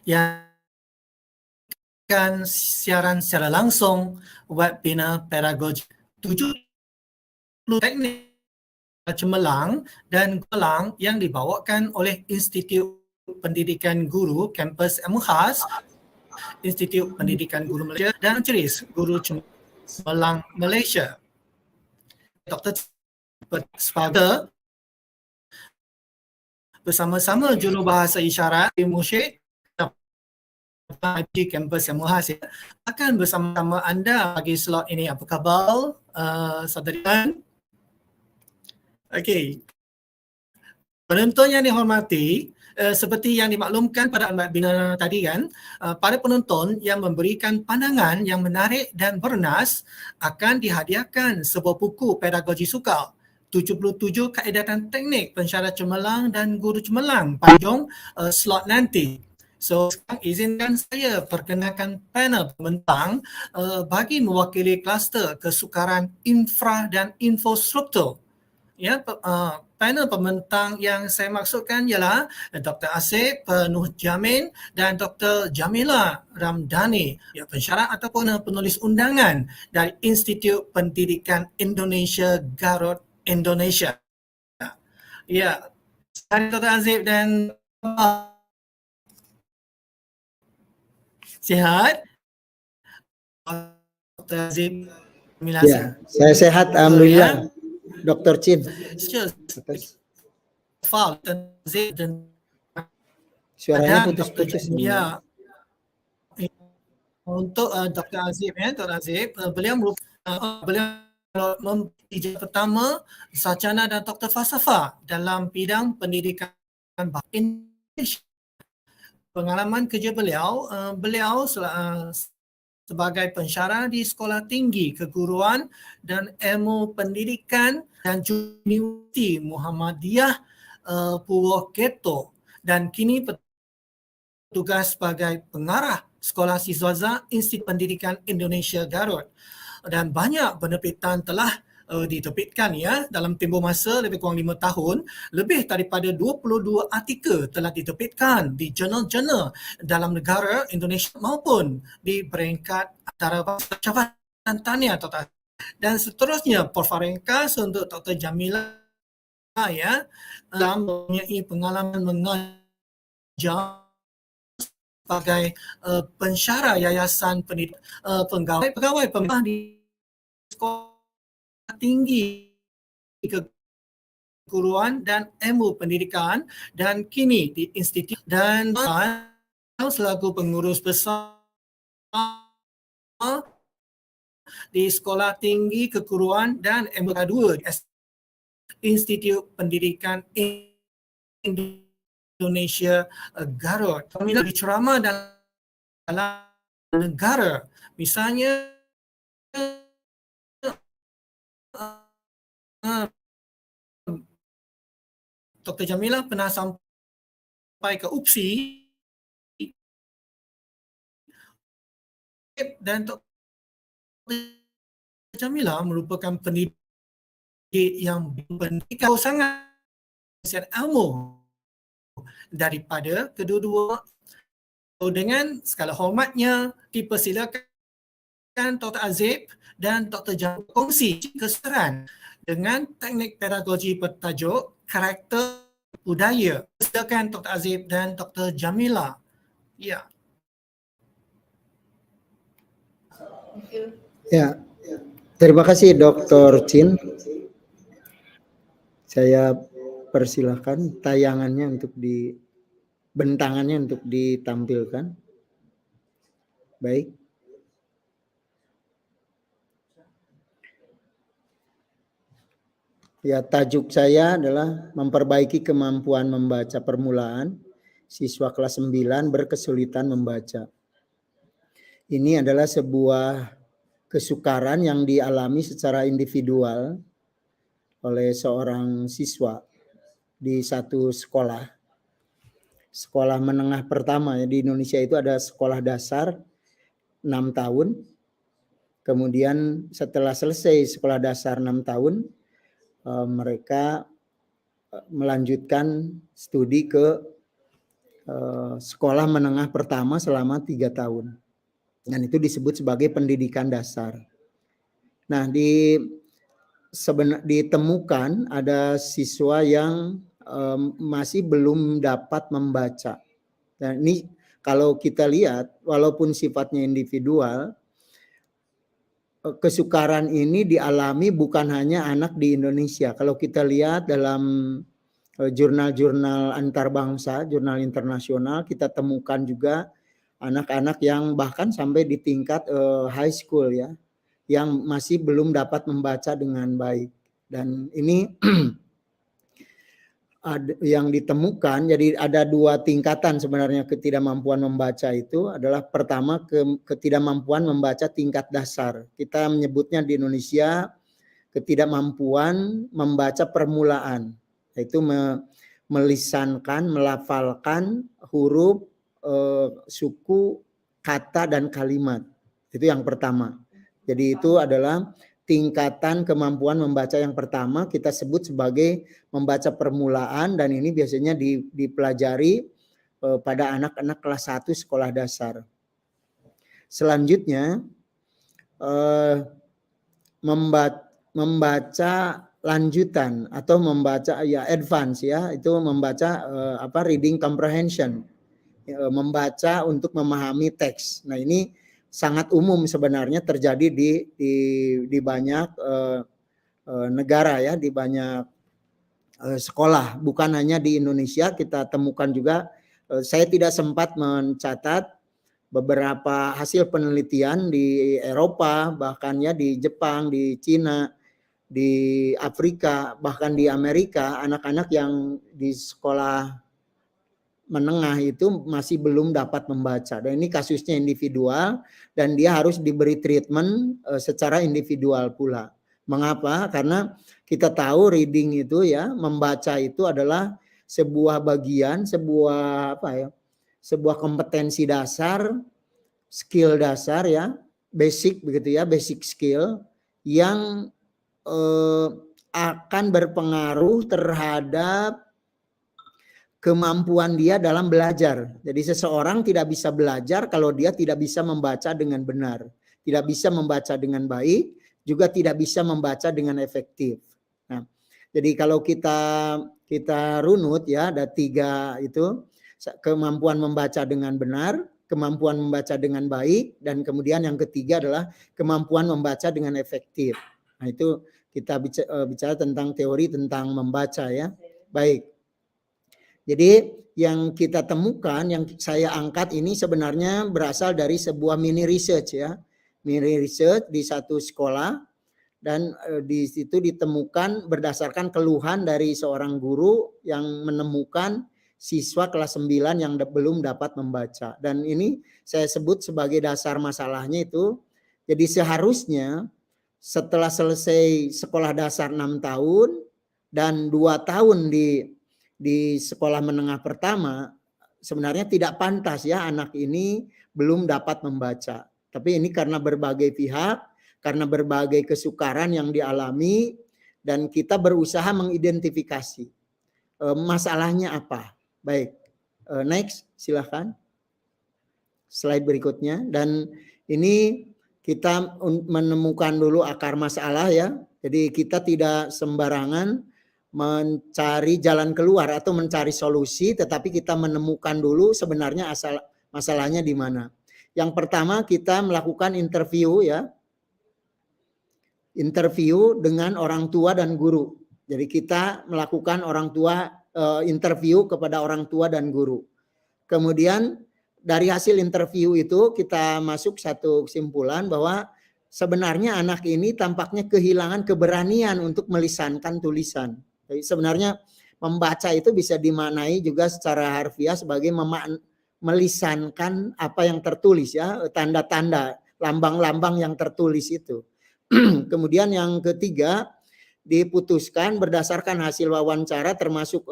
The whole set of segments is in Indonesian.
yang akan siaran secara langsung webinar pedagogi 70 teknik cemerlang dan gelang yang dibawakan oleh Institut Pendidikan Guru Kampus MUHAS, Institut Pendidikan Guru Malaysia dan Ceris Guru Cemerlang Malaysia. Dr. Spaga bersama-sama jurubahasa isyarat Musyid di kampus MUHAS akan bersama-sama anda bagi slot ini. Apa khabar saudara? Okey. Penonton yang dihormati, seperti yang dimaklumkan pada webinar tadi kan, para penonton yang memberikan pandangan yang menarik dan bernas akan dihadiahkan sebuah buku pedagogi sukar 77 kaedah dan teknik pensyarah cemerlang dan guru cemerlang panjang slot nanti. So sekarang izinkan saya perkenalkan panel pembentang bagi mewakili kluster kesukaran infra dan infrastruktur. Ya, panel pembentang yang saya maksudkan ialah Dr. Asif Nuh Jamin dan Dr. Jamila Ramdhani, ya, pensyarah ataupun penulis undangan dari Institut Pendidikan Indonesia Garut, Indonesia. Ya, Dr. Asif dan sihat? Dr. Asif, ya, saya sehat, alhamdulillah. Dr. Chin. Suaranya putus-putus. Ya. Untuk Dr. Azib, ya, Dr. Azib, beliau mempunyai pertama sarjana dan doktor falsafah dalam bidang pendidikan bahasa Indonesia. Pengalaman kerja beliau, sebagai pensyarah di Sekolah Tinggi Keguruan dan Ilmu Pendidikan dan Universiti Muhammadiyah Purwokerto dan kini bertugas sebagai pengarah Sekolah Siswaza Institut Pendidikan Indonesia Garut. Dan banyak penerbitan telah diterbitkan, ya, dalam tempoh masa lebih kurang 5 tahun. Lebih daripada 22 artikel telah diterbitkan di jurnal-jurnal dalam negara Indonesia maupun di peringkat antarabangsa. Jabatan tahniah Dr. Dan seterusnya porfa ringkas untuk Dr. Jamila, ya, dalam mempunyai pengalaman mengajar sebagai pensyarah yayasan pendidikan, pegawai pemerintah di Sekolah Tinggi Keguruan dan Ilmu Pendidikan dan kini di Institut dan selaku pengurus besar di Sekolah Tinggi Keguruan dan Ilmu Kedua Institut Pendidikan Indonesia Garut. Kami berceramah dalam negara, misalnya Dr. Jamila pernah sampai ke UPSI dan Dr. Jamila merupakan pendidik yang pendidikan sangat ilmu daripada kedua-dua. Dengan segala hormatnya dipersilakan Dr. Azib dan Dr. Jamila kongsi keseruan dengan teknik pedagogi bertajuk karakter budaya. Silakan Dr. Azib dan Dr. Jamila. Ya. Ya. Terima kasih Dr. Chin. Saya persilahkan tayangannya untuk bentangannya untuk ditampilkan. Baik. Ya, tajuk saya adalah memperbaiki kemampuan membaca permulaan siswa kelas 9 berkesulitan membaca. Ini adalah sebuah kesukaran yang dialami secara individual oleh seorang siswa di satu sekolah. Sekolah menengah pertama, ya, di Indonesia itu ada sekolah dasar 6 tahun. Kemudian setelah selesai sekolah dasar 6 tahun, mereka melanjutkan studi ke sekolah menengah pertama selama 3 tahun. Dan itu disebut sebagai pendidikan dasar. Nah, ditemukan ada siswa yang masih belum dapat membaca. Dan ini kalau kita lihat, walaupun sifatnya individual, kesukaran ini dialami bukan hanya anak di Indonesia. Kalau kita lihat dalam jurnal-jurnal antar bangsa, jurnal internasional, kita temukan juga anak-anak yang bahkan sampai di tingkat high school ya, yang masih belum dapat membaca dengan baik. Dan ini yang ditemukan, jadi ada 2 tingkatan sebenarnya ketidakmampuan membaca itu adalah pertama ketidakmampuan membaca tingkat dasar. Kita menyebutnya di Indonesia ketidakmampuan membaca permulaan, yaitu melisankan, melafalkan huruf, suku, kata, dan kalimat. Itu yang pertama. Jadi itu adalah tingkatan kemampuan membaca yang pertama, kita sebut sebagai membaca permulaan, dan ini biasanya dipelajari pada anak-anak kelas 1 sekolah dasar. Selanjutnya membaca lanjutan atau membaca ya advance ya, itu membaca reading comprehension, membaca untuk memahami teks. Nah, ini sangat umum sebenarnya terjadi di banyak negara ya, di banyak sekolah, bukan hanya di Indonesia. Kita temukan juga, saya tidak sempat mencatat beberapa hasil penelitian di Eropa, bahkan ya di Jepang, di Cina, di Afrika, bahkan di Amerika, anak-anak yang di sekolah menengah itu masih belum dapat membaca. Dan ini kasusnya individual dan dia harus diberi treatment secara individual pula. Mengapa? Karena kita tahu reading itu ya, membaca itu adalah sebuah bagian, sebuah sebuah kompetensi dasar, skill dasar ya, basic begitu ya, basic skill yang akan berpengaruh terhadap kemampuan dia dalam belajar. Jadi seseorang tidak bisa belajar kalau dia tidak bisa membaca dengan benar, tidak bisa membaca dengan baik, juga tidak bisa membaca dengan efektif. Nah, jadi kalau kita runut ya, ada 3 itu, kemampuan membaca dengan benar, kemampuan membaca dengan baik, dan kemudian yang ketiga adalah kemampuan membaca dengan efektif. Nah, itu kita bicara tentang teori tentang membaca ya. Baik. Jadi yang kita temukan, yang saya angkat ini sebenarnya berasal dari sebuah mini research ya. Mini research di satu sekolah, dan di situ ditemukan berdasarkan keluhan dari seorang guru yang menemukan siswa kelas 9 yang belum dapat membaca. Dan ini saya sebut sebagai dasar masalahnya itu. Jadi seharusnya setelah selesai sekolah dasar 6 tahun dan 2 tahun di sekolah menengah pertama, sebenarnya tidak pantas ya anak ini belum dapat membaca. Tapi ini karena berbagai pihak, karena berbagai kesukaran yang dialami, dan kita berusaha mengidentifikasi masalahnya apa. Baik, next silahkan. Slide berikutnya. Dan ini kita menemukan dulu akar masalah ya. Jadi kita tidak sembarangan mencari jalan keluar atau mencari solusi, tetapi kita menemukan dulu sebenarnya asal masalahnya di mana. Yang pertama kita melakukan interview ya. Interview dengan orang tua dan guru. Jadi kita melakukan interview kepada orang tua dan guru. Kemudian dari hasil interview itu kita masuk satu kesimpulan bahwa sebenarnya anak ini tampaknya kehilangan keberanian untuk melisankan tulisan. Jadi sebenarnya membaca itu bisa dimaknai juga secara harfiah sebagai melisankan apa yang tertulis ya, tanda-tanda, lambang-lambang yang tertulis itu. Kemudian yang ketiga diputuskan berdasarkan hasil wawancara, termasuk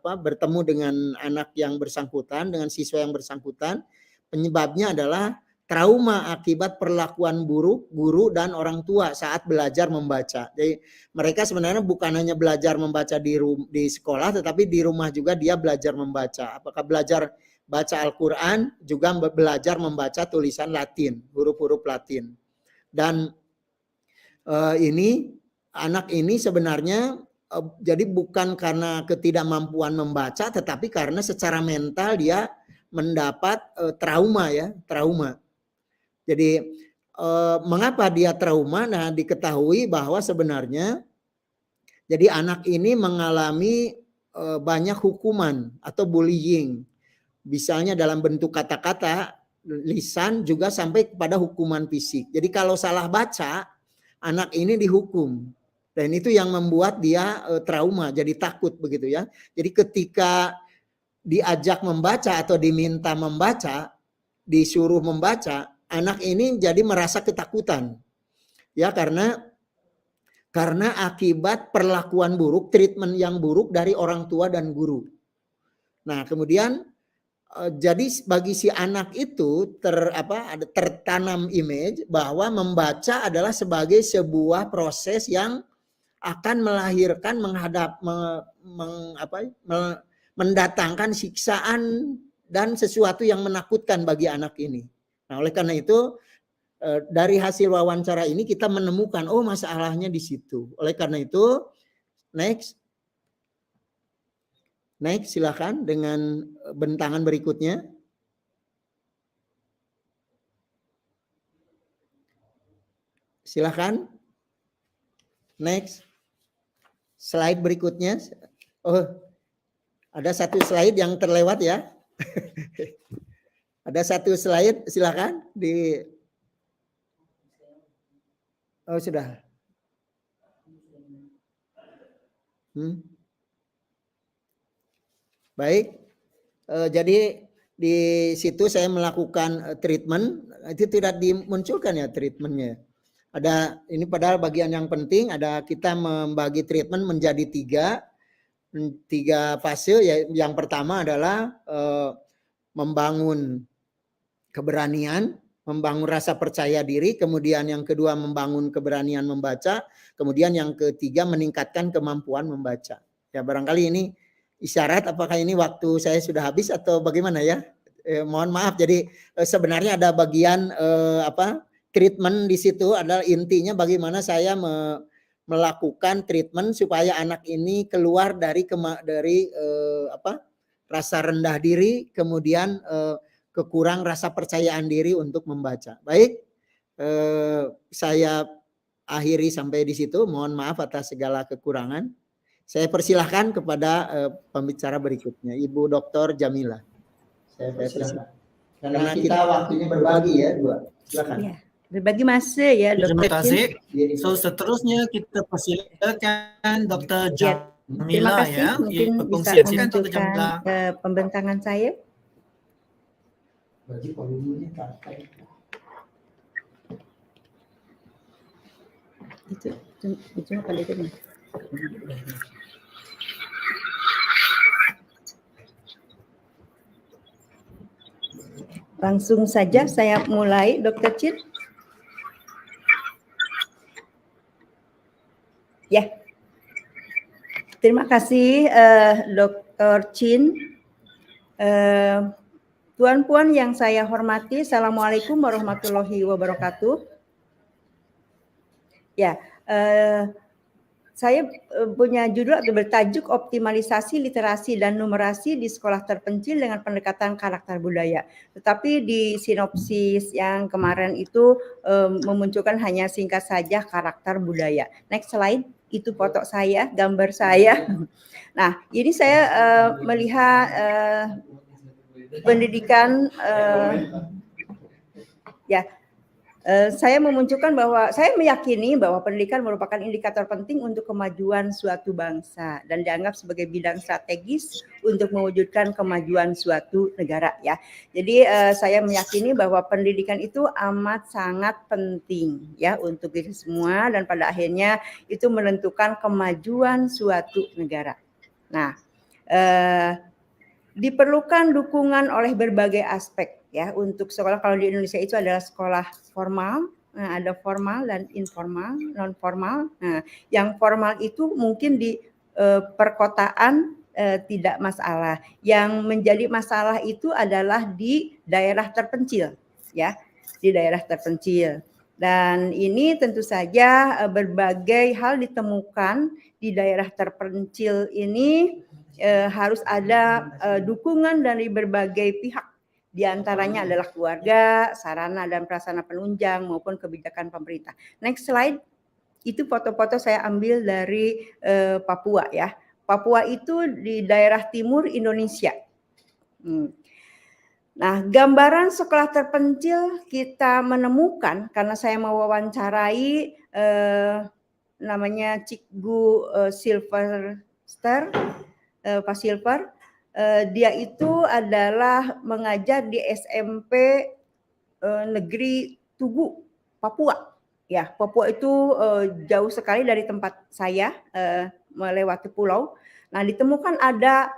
bertemu dengan anak yang bersangkutan, dengan siswa yang bersangkutan, penyebabnya adalah trauma akibat perlakuan buruk guru dan orang tua saat belajar membaca. Jadi mereka sebenarnya bukan hanya belajar membaca di sekolah, tetapi di rumah juga dia belajar membaca. Apakah belajar baca Al-Quran, juga belajar membaca tulisan Latin, huruf-huruf Latin. Dan anak ini sebenarnya jadi bukan karena ketidakmampuan membaca, tetapi karena secara mental dia mendapat trauma. Jadi mengapa dia trauma? Nah, diketahui bahwa sebenarnya jadi anak ini mengalami banyak hukuman atau bullying. Misalnya dalam bentuk kata-kata, lisan, juga sampai kepada hukuman fisik. Jadi kalau salah baca, anak ini dihukum. Dan itu yang membuat dia trauma, jadi takut begitu ya. Jadi ketika diajak membaca atau diminta membaca, disuruh membaca, anak ini jadi merasa ketakutan. Ya, karena akibat perlakuan buruk, treatment yang buruk dari orang tua dan guru. Nah, kemudian jadi bagi si anak itu tertanam image bahwa membaca adalah sebagai sebuah proses yang akan melahirkan mendatangkan siksaan dan sesuatu yang menakutkan bagi anak ini. Nah, oleh karena itu dari hasil wawancara ini kita menemukan masalahnya di situ. Oleh karena itu next silakan dengan bentangan berikutnya. Silakan. Next. Slide berikutnya. Ada satu slide yang terlewat ya. Ada satu slide, silakan di. Sudah. Baik. Jadi di situ saya melakukan treatment, itu tidak dimunculkan ya treatmentnya. Ada ini padahal bagian yang penting, ada kita membagi treatment menjadi tiga fase. Yang pertama adalah membangun keberanian, membangun rasa percaya diri, kemudian yang kedua membangun keberanian membaca, kemudian yang ketiga meningkatkan kemampuan membaca. Ya, barangkali ini isyarat, apakah ini waktu saya sudah habis atau bagaimana ya? Mohon maaf. Jadi sebenarnya ada bagian treatment di situ, adalah intinya bagaimana saya melakukan treatment supaya anak ini keluar dari rasa rendah diri, kemudian kekurang rasa percayaan diri untuk membaca. Baik, saya akhiri sampai di situ. Mohon maaf atas segala kekurangan. Saya persilahkan kepada pembicara berikutnya, Ibu Dr. Jamila. Saya persilahkan. Karena kita waktunya berbagi ya, dua. Silakan. Ya, berbagi masa ya, Dr. Terima kasih. So seterusnya kita persilakan Dr. Jamila. Terima kasih. Ya. Mungkin bisa menunjukkan pembentangan saya. Bagi volumenya kakak. Itu apa itu? Langsung saja saya mulai, Dr. Chin. Ya, terima kasih Dr. Chin. Tuan-puan yang saya hormati, Assalamualaikum warahmatullahi wabarakatuh. Ya, saya punya judul atau bertajuk optimalisasi literasi dan numerasi di sekolah terpencil dengan pendekatan karakter budaya. Tetapi di sinopsis yang kemarin itu memunculkan hanya singkat saja karakter budaya. Next slide, itu foto saya, gambar saya. Nah, ini saya melihat pendidikan saya memunculkan bahwa saya meyakini bahwa pendidikan merupakan indikator penting untuk kemajuan suatu bangsa dan dianggap sebagai bidang strategis untuk mewujudkan kemajuan suatu negara ya. Jadi saya meyakini bahwa pendidikan itu amat sangat penting ya untuk kita semua dan pada akhirnya itu menentukan kemajuan suatu negara. Nah, Diperlukan dukungan oleh berbagai aspek ya untuk sekolah. Kalau di Indonesia itu adalah sekolah formal, ada formal dan informal, non formal. Nah, yang formal itu mungkin di perkotaan tidak masalah. Yang menjadi masalah itu adalah di daerah terpencil ya, di daerah terpencil. Dan ini tentu saja berbagai hal ditemukan di daerah terpencil ini. Harus ada dukungan dari berbagai pihak. Di antaranya adalah keluarga, sarana dan prasarana penunjang maupun kebijakan pemerintah. Next slide. Itu foto-foto saya ambil dari Papua ya. Papua itu di daerah timur Indonesia. Nah, gambaran sekolah terpencil kita menemukan karena saya mewawancarai namanya Cikgu Silverster, Pak Silver, dia itu adalah mengajar di SMP Negeri Tugu, Papua. Ya, Papua itu jauh sekali dari tempat saya, melewati pulau. Nah, ditemukan ada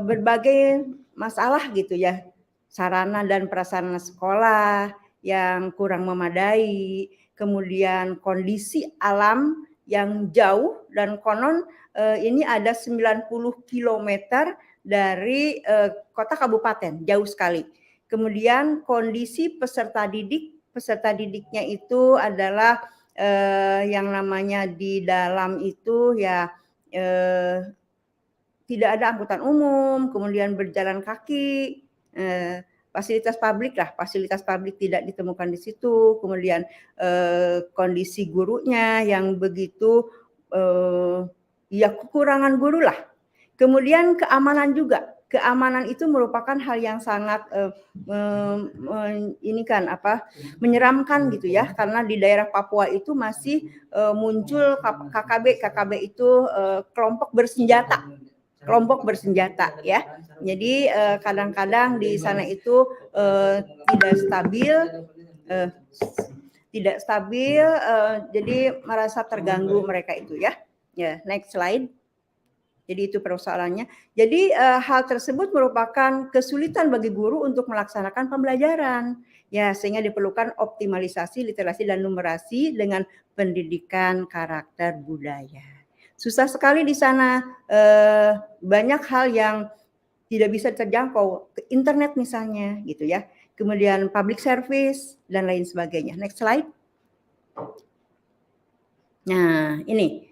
berbagai masalah gitu ya, sarana dan prasarana sekolah yang kurang memadai, kemudian kondisi alam yang jauh dan konon ini ada 90 km dari kota kabupaten, jauh sekali. Kemudian kondisi peserta didiknya itu adalah yang namanya di dalam itu ya tidak ada angkutan umum, kemudian berjalan kaki, fasilitas publik tidak ditemukan di situ, kemudian kondisi gurunya yang begitu ya kekurangan guru lah. Kemudian keamanan juga. Keamanan itu merupakan hal yang sangat menyeramkan gitu ya, karena di daerah Papua itu masih muncul KKB itu kelompok bersenjata ya. Jadi kadang-kadang di sana itu tidak stabil, jadi merasa terganggu mereka itu ya. Ya, next slide. Jadi itu persoalannya. Jadi hal tersebut merupakan kesulitan bagi guru untuk melaksanakan pembelajaran. Ya, sehingga diperlukan optimalisasi literasi dan numerasi dengan pendidikan karakter budaya. Susah sekali di sana, banyak hal yang tidak bisa terjangkau, ke internet misalnya gitu ya. Kemudian public service dan lain sebagainya. Next slide. Nah, ini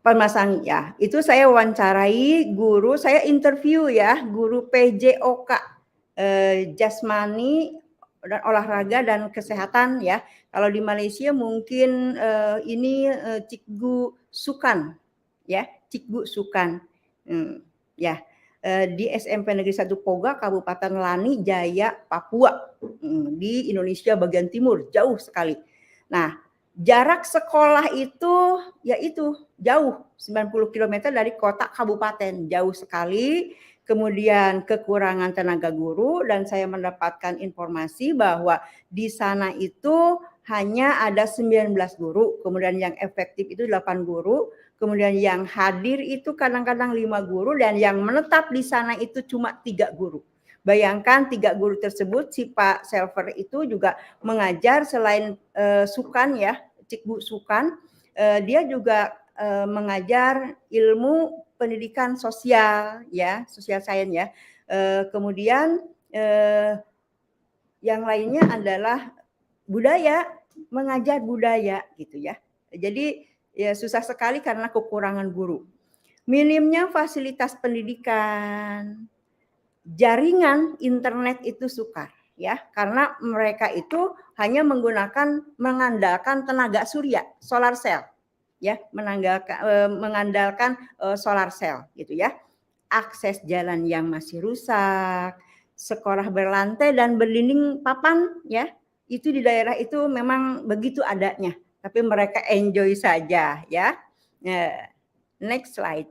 permasalahan ya, itu saya wawancarai guru, saya interview ya, guru PJOK jasmani dan olahraga dan kesehatan ya. Kalau di Malaysia mungkin ini Cikgu Sukan ya, Cikgu Sukan. Ya. Di SMP Negeri 1 Poga, Kabupaten Lani Jaya, Papua. Di Indonesia bagian timur, jauh sekali. Nah, jarak sekolah itu yaitu jauh 90 km dari kota kabupaten, jauh sekali. Kemudian kekurangan tenaga guru dan saya mendapatkan informasi bahwa di sana itu hanya ada 19 guru, kemudian yang efektif itu 8 guru, kemudian yang hadir itu kadang-kadang 5 guru dan yang menetap di sana itu cuma 3 guru. Bayangkan 3 guru tersebut, si Pak Silver itu juga mengajar selain Sukan ya, Cikgu Sukan, dia juga mengajar ilmu pendidikan sosial ya, social science ya. Kemudian yang lainnya adalah budaya, mengajar budaya gitu ya. Jadi ya susah sekali karena kekurangan guru. Minimnya fasilitas pendidikan, jaringan internet itu sukar ya, karena mereka itu hanya mengandalkan tenaga surya, solar cell ya, mengandalkan solar cell gitu ya. Akses jalan yang masih rusak, sekolah berlantai dan berdinding papan ya, itu di daerah itu memang begitu adanya, tapi mereka enjoy saja ya. Next slide.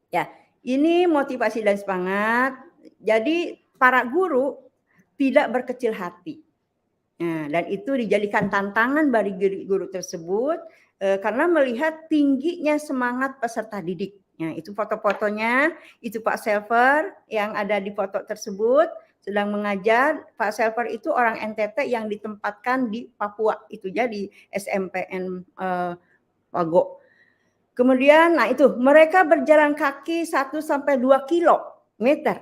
Ya, ini motivasi dan semangat. Jadi para guru tidak berkecil hati. Nah, dan itu dijadikan tantangan bagi guru tersebut karena melihat tingginya semangat peserta didik Nah, itu foto-fotonya, itu Pak Selver yang ada di foto tersebut sedang mengajar. Pak Selver itu orang NTT yang ditempatkan di Papua, itu ya di SMPN Pago. Kemudian, nah itu mereka berjalan kaki 1 sampai 2 kilometer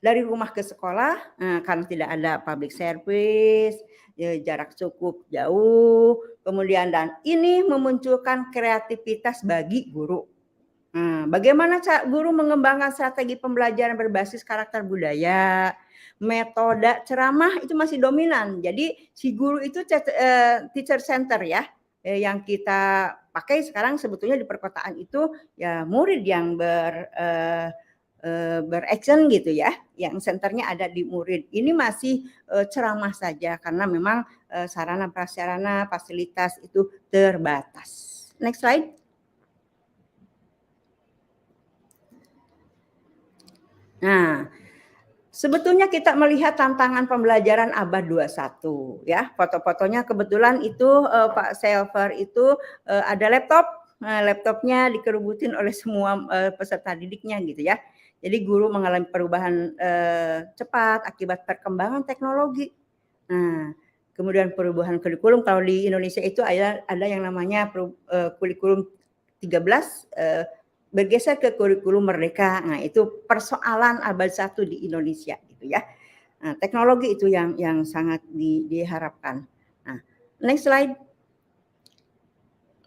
dari rumah ke sekolah, karena tidak ada public service, jarak cukup jauh, kemudian dan ini memunculkan kreativitas bagi guru. Bagaimana guru mengembangkan strategi pembelajaran berbasis karakter budaya, metode ceramah itu masih dominan. Jadi si guru itu teacher center ya. Yang kita pakai sekarang sebetulnya di perkotaan itu ya murid yang beraction gitu ya, yang senternya ada di murid. Ini masih ceramah saja karena memang sarana prasarana fasilitas itu terbatas. Next slide. Nah, sebetulnya kita melihat tantangan pembelajaran abad 21 ya. Foto-fotonya kebetulan itu Pak Selver itu ada laptop. Nah, laptopnya dikerubutin oleh semua peserta didiknya gitu ya. Jadi guru mengalami perubahan cepat akibat perkembangan teknologi. Nah, kemudian perubahan kurikulum, kalau di Indonesia itu ada yang namanya kurikulum 13 bergeser ke kurikulum merdeka. Nah, itu persoalan abad 1 di Indonesia gitu ya. Nah, teknologi itu yang sangat diharapkan. Nah, next slide.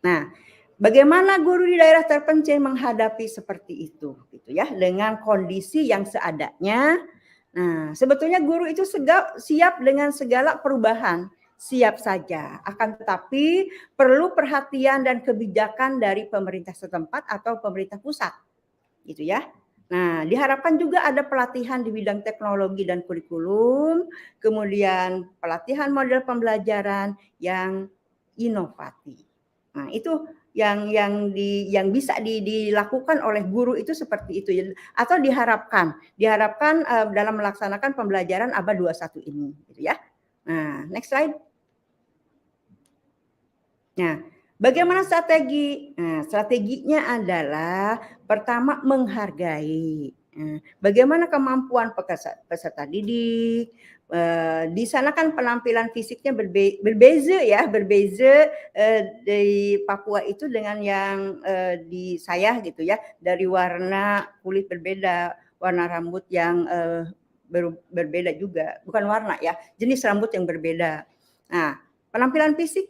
Nah, bagaimana guru di daerah terpencil menghadapi seperti itu gitu ya, dengan kondisi yang seadanya. Nah, sebetulnya guru itu siap dengan segala perubahan, siap saja. Akan tetapi perlu perhatian dan kebijakan dari pemerintah setempat atau pemerintah pusat. Gitu ya. Nah, diharapkan juga ada pelatihan di bidang teknologi dan kurikulum, kemudian pelatihan model pembelajaran yang inovatif. Nah, itu yang bisa dilakukan oleh guru itu seperti itu atau diharapkan dalam melaksanakan pembelajaran abad 21 ini gitu ya. Nah, next slide. Nah, bagaimana strategi? Nah, strateginya adalah pertama menghargai. Bagaimana kemampuan peserta didik. Di sana kan penampilan fisiknya berbeza di Papua itu dengan yang di saya gitu ya, dari warna kulit berbeda, warna rambut yang berbeda juga, bukan warna ya, jenis rambut yang berbeda. Nah, penampilan fisik,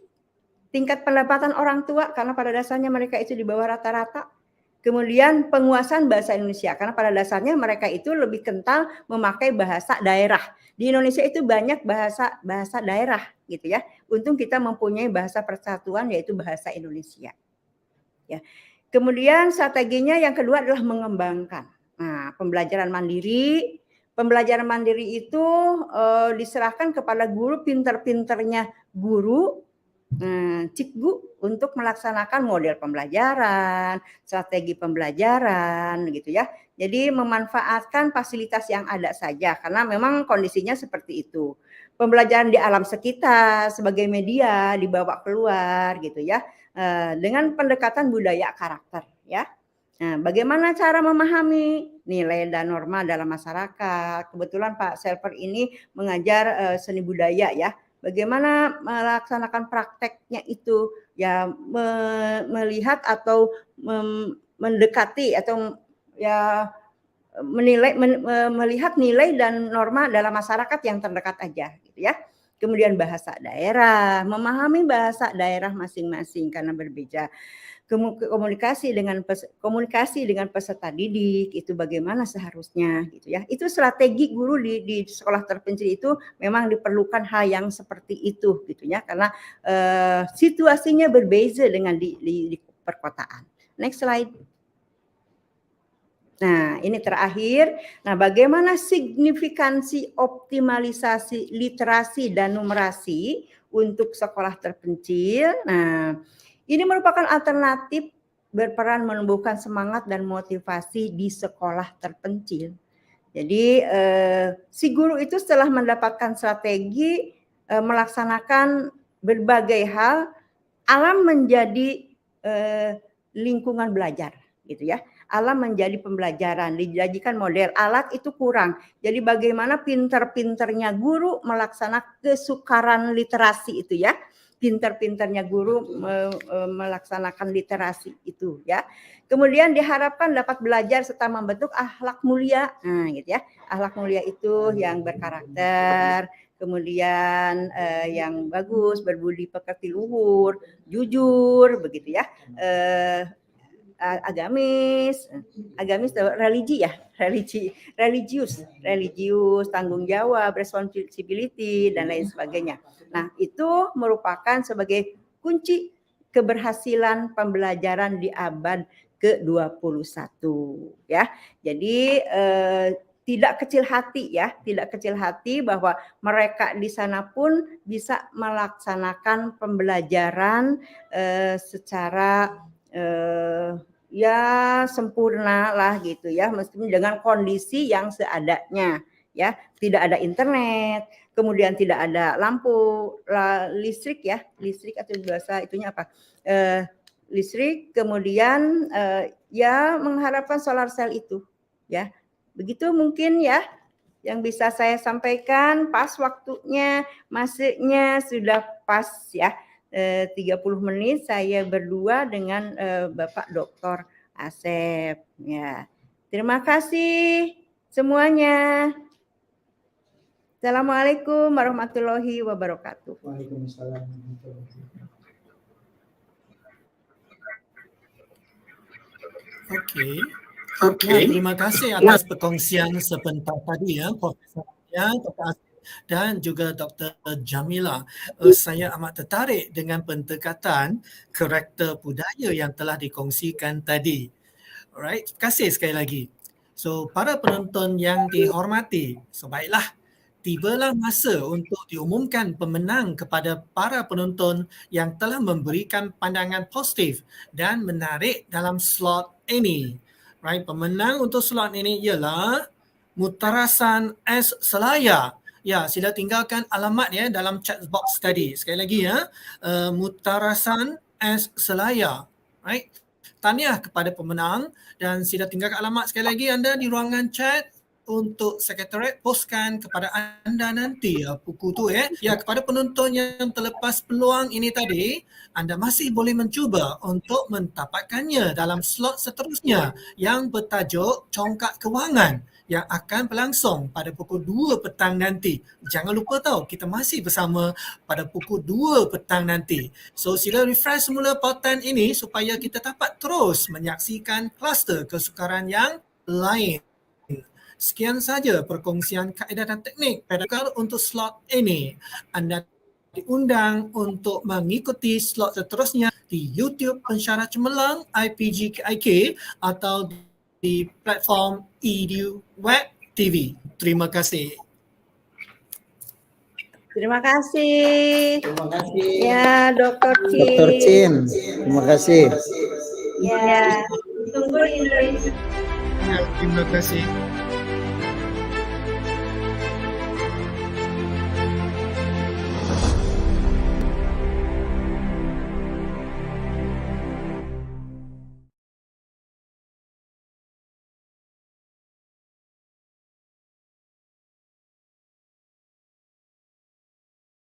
tingkat pendapatan orang tua karena pada dasarnya mereka itu di bawah rata-rata. Kemudian penguasaan bahasa Indonesia karena pada dasarnya mereka itu lebih kental memakai bahasa daerah. Di Indonesia itu banyak bahasa daerah gitu ya. Untung kita mempunyai bahasa persatuan yaitu bahasa Indonesia. Ya. Kemudian strateginya yang kedua adalah mengembangkan. Nah, pembelajaran mandiri. Pembelajaran mandiri itu diserahkan kepada guru, pinter-pinternya guru, cikgu untuk melaksanakan model pembelajaran, strategi pembelajaran gitu ya. Jadi memanfaatkan fasilitas yang ada saja karena memang kondisinya seperti itu. Pembelajaran di alam sekitar sebagai media dibawa keluar gitu ya. Dengan pendekatan budaya karakter ya. Nah, bagaimana cara memahami nilai dan norma dalam masyarakat? Kebetulan Pak Selver ini mengajar seni budaya ya. Bagaimana melaksanakan prakteknya itu ya, melihat atau mendekati atau ya melihat nilai dan norma dalam masyarakat yang terdekat aja gitu ya. Kemudian bahasa daerah, memahami bahasa daerah masing-masing karena berbeda. Komunikasi dengan peserta didik itu bagaimana seharusnya gitu ya. Itu strategi guru di sekolah terpencil itu memang diperlukan hal yang seperti itu gitu ya, karena situasinya berbeda dengan di perkotaan. Next slide. Nah, ini terakhir. Nah, bagaimana signifikansi optimalisasi literasi dan numerasi untuk sekolah terpencil? Nah, ini merupakan alternatif berperan menumbuhkan semangat dan motivasi di sekolah terpencil. Jadi si guru itu setelah mendapatkan strategi melaksanakan berbagai hal, alam menjadi lingkungan belajar. gitu ya. Alam menjadi pembelajaran, dijadikan model. Alat itu kurang. Jadi bagaimana pinter-pinternya guru melaksanakan kesukaran literasi itu ya. Pinter-pinternya guru melaksanakan literasi itu ya. Kemudian diharapkan dapat belajar serta membentuk akhlak mulia. Nah, gitu ya. Akhlak mulia itu yang berkarakter, kemudian yang bagus, berbudi pekerti luhur, jujur, begitu ya. Agamis, religi ya, religius, tanggung jawab, responsibility dan lain sebagainya. Nah, itu merupakan sebagai kunci keberhasilan pembelajaran di abad ke-21 ya. Jadi tidak kecil hati ya, tidak kecil hati bahwa mereka di sana pun bisa melaksanakan pembelajaran secara ya sempurna lah gitu ya, meskipun dengan kondisi yang seadanya ya, tidak ada internet, kemudian tidak ada lampu listrik ya, listrik atau bahasa itunya apa, listrik, kemudian ya mengharapkan solar cell itu ya, begitu mungkin ya yang bisa saya sampaikan. Pas waktunya, masuknya sudah pas ya. 30 menit saya berdua dengan Bapak Dr. Asep ya. Terima kasih semuanya. Assalamualaikum warahmatullahi wabarakatuh. Waalaikumsalam. Okey. Ya, terima kasih atas perkongsian sebentar tadi ya, Profesor Dr. Asep dan juga Dr. Jamila. Saya amat tertarik dengan pendekatan karakter budaya yang telah dikongsikan tadi. Alright, terima kasih sekali lagi. So, para penonton yang dihormati, so baiklah, tibalah masa untuk diumumkan pemenang kepada para penonton yang telah memberikan pandangan positif dan menarik dalam slot ini. Right, pemenang untuk slot ini ialah Mutarasan S. Selaya. Ya, sila tinggalkan alamat ya dalam chat box tadi. Sekali lagi ya, Mutarasan S. Selaya. Right. Tahniah kepada pemenang dan sila tinggalkan alamat sekali lagi anda di ruangan chat untuk sekretariat postkan kepada anda nanti buku tu ya. Ya, kepada penonton yang terlepas peluang ini tadi, anda masih boleh mencuba untuk mendapatkannya dalam slot seterusnya yang bertajuk Congkak Kewangan yang akan berlangsung pada pukul 2 petang nanti. Jangan lupa tahu, kita masih bersama pada pukul 2 petang nanti. So sila refresh semula pautan ini supaya kita dapat terus menyaksikan kluster kesukaran yang lain. Sekian saja perkongsian kaedah dan teknik pedagog untuk slot ini. Anda diundang untuk mengikuti slot seterusnya di YouTube Pensyarah Cemerlang IPG-KIK atau di platform Edu Web TV. Terima kasih. Terima kasih. Terima kasih. Ya, Dr. Chin. Dr. Chin, terima kasih. Ya, tunggu di Indonesia. Ya, terima kasih.